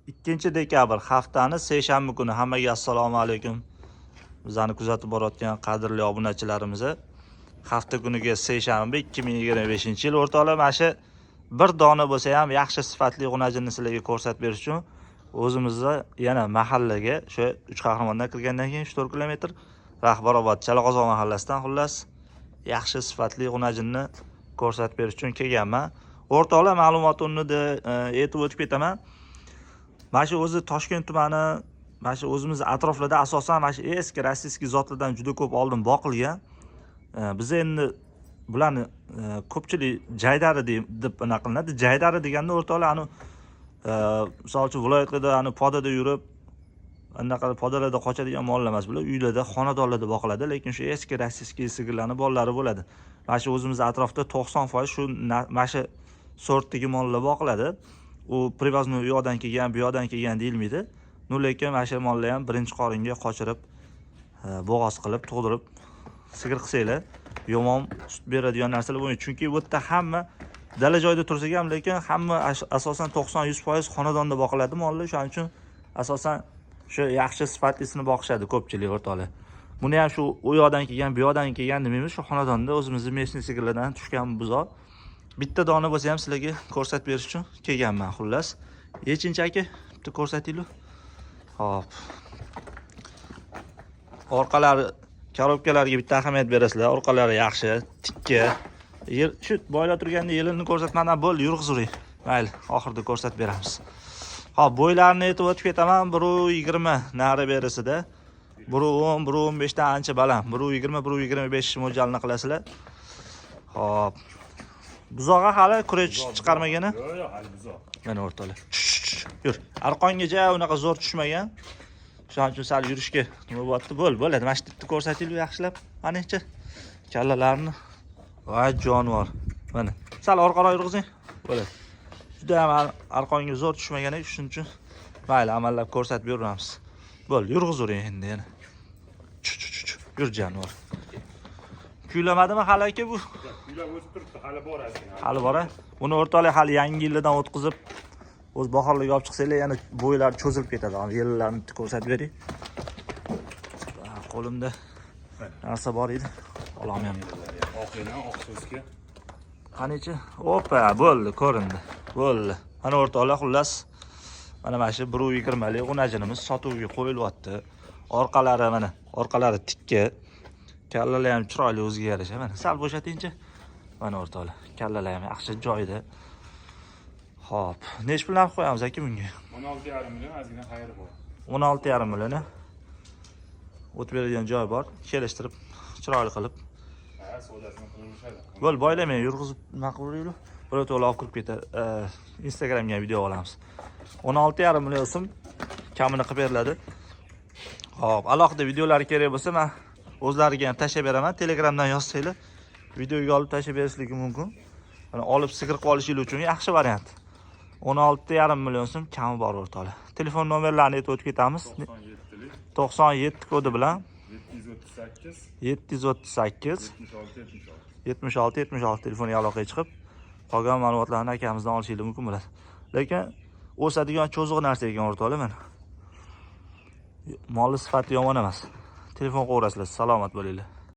2-dekabr haftani seshanba kuni. Hammaga assalomu alaykum. Bizani kuzatib borayotgan qadrli obunachilarimiz, hafta kuniga seshanba 2025-yil o'rtoqlar, mana shu bir dona bo'lsa ham yaxshi sifatli g'unajinni sizlarga ko'rsatib berish uchun o'zimizda yana mahallaga shu 3 qahramondan kirgandan keyin 4 kilometr Rahbarobod Chalaqozoq mahallasidan xullas yaxshi sifatli g'unajinni ko'rsatib berish uchun kelganman. O'rtoqlar, ma'lumotni aytib o'tib ketaman. Mana shu o'zi Toshkent tumani, mana shu o'zimiz atroflarda asosan mana shu eski rossiyskiy zotlardan juda ko'p oldin boqilgan. Biz endi bularni ko'pchilik jaydari deb anaqa qilinadi. Jaydari deganda o'rtoqlar, misol uchun viloyatlarda podada yurib, anaqa podalarda qochadigan mollar emas, bular uylarda, xonadonlarda boqiladi, lekin shu eski rossiyskiy sigirlarning bolalari bo'ladi. Mana shu o'zimiz atrofda 90% shu mana shu sortdagi mollar boqiladi. U privoznoy u yoqdan kelgan, bu yoqdan kelgan deyilmaydi. Lekin mana shu mollar ham birinchi qoringa qochirib, bo'g'oz qilib, to'ldirib sigir qilsanglar, yomon sut beradigan narsalar bo'lmaydi. Chunki bu yerda hamma dala joyda tursa ham, lekin hamma asosan 90-100% xonadonda boqiladi mollar. Shuning uchun asosan shu yaxshi sifatlisini boqishadi ko'pchilik o'rtoqlar. Buni ham shu u yoqdan kelgan, bu yoqdan kelgan demaymiz, shu xonadonda o'zimizning mesniy sigirlardan tushgan buzoq. Bitta dona bo'lsa ham sizlarga ko'rsatib berish uchun kelganman xullas. Yechinchi aka, bitta ko'rsatinglar. Xo'p. Orqalari, korobkalarga bitta ahamiyat berasizlar. Orqalari yaxshi, tikka. Shu boylar turganda yelini ko'rsatmadan bo'l, yurg'izuring. Mayli, oxirida ko'rsatib beramiz. Xo'p, bo'ylarini aytib o'tib ketaman. 1.20 nari berisida. 1.10, 1.15 dan ancha baland. 1.20, 1.25 mo'ljalini qilasizlar. Xo'p. Buzog'a hali kurech chiqarmagan. Yo'q, hali buzoq. Mana o'rtoqlar. Yur. Arqongacha unaqa zo'r tushmagan. Shuning uchun sal yurishga nima bo'lyapti? Bo'ladi. Mana shu yerda ko'rsatinglar yaxshilab. Qanicha kallalarni. Voy jonivor. Mana. Sal orqaroq yurg'izing. Bo'ladi. Juda ham arqonga zo'r tushmagan ekan, shuning uchun mayli amallab ko'rsatib beramiz. Yurg'izing endi yana. Yur jonivor. Kuylamadimi hali aka bu? Kuylab o'sib turibdi, hali borasiz. Hali bora. Uni o'rtoqlar hali yangi yildan o'tkazib, o'z bahorlarga olib chiqsanglar, yana bo'ylari cho'zilib ketadi. Yillarni ko'rsatib bering. Qo'limda narsa bor edi. Ololmayman. Oqina, oq so'zga. Qanicha? Opa, bo'ldi, ko'rindi. Bo'ldi. Mana o'rtoqlar, xullas mana shu 1.20 lik g'unajinimiz sotuvga qo'yilyapti. Orqalari mana, orqalari tikka. Kallalar ham chiroyli o'ziga yarasha. Mana sal bo'shatingchi. Mana o'rtoqlar, kallalar ham yaxshi joyida. Xo'p, nech pul narx qo'yamiz aka bunga? 16,5 million ozgina xayri bor. 16,5 million. O'tib beradigan joy bor. Kelishtirib, chiroyli qilib. Ha, sodasini qilishadi. Boylamay yurg'izib maqburinglar. Bir o'to'la olib kirib ketadi. Instagramga video olamiz. 16,5 million so'm kamini qilib beriladi. Xo'p, alohida videolar kerak bo'lsa, men o'zlariga ham tashlab beraman. Telegramdan yozsanglar, videoga olib tashlab berishligi mumkin. Mana olib sigir qilib olishingiz uchun yaxshi variant. 16,5 million so'm kami bor o'rtoqlar. Telefon nomerlarini aytib o'tib ketamiz. 97 kodi bilan 738 76 telefoniga aloqaga chiqib, qolgan ma'lumotlarni akamizdan olishingiz mumkin bo'ladi. Lekin o'sadigan cho'ziq narsa ekan o'rtoqlar mana. Molli sifati yomon emas. Telefon qilaverasizlar, salomat bo'linglar.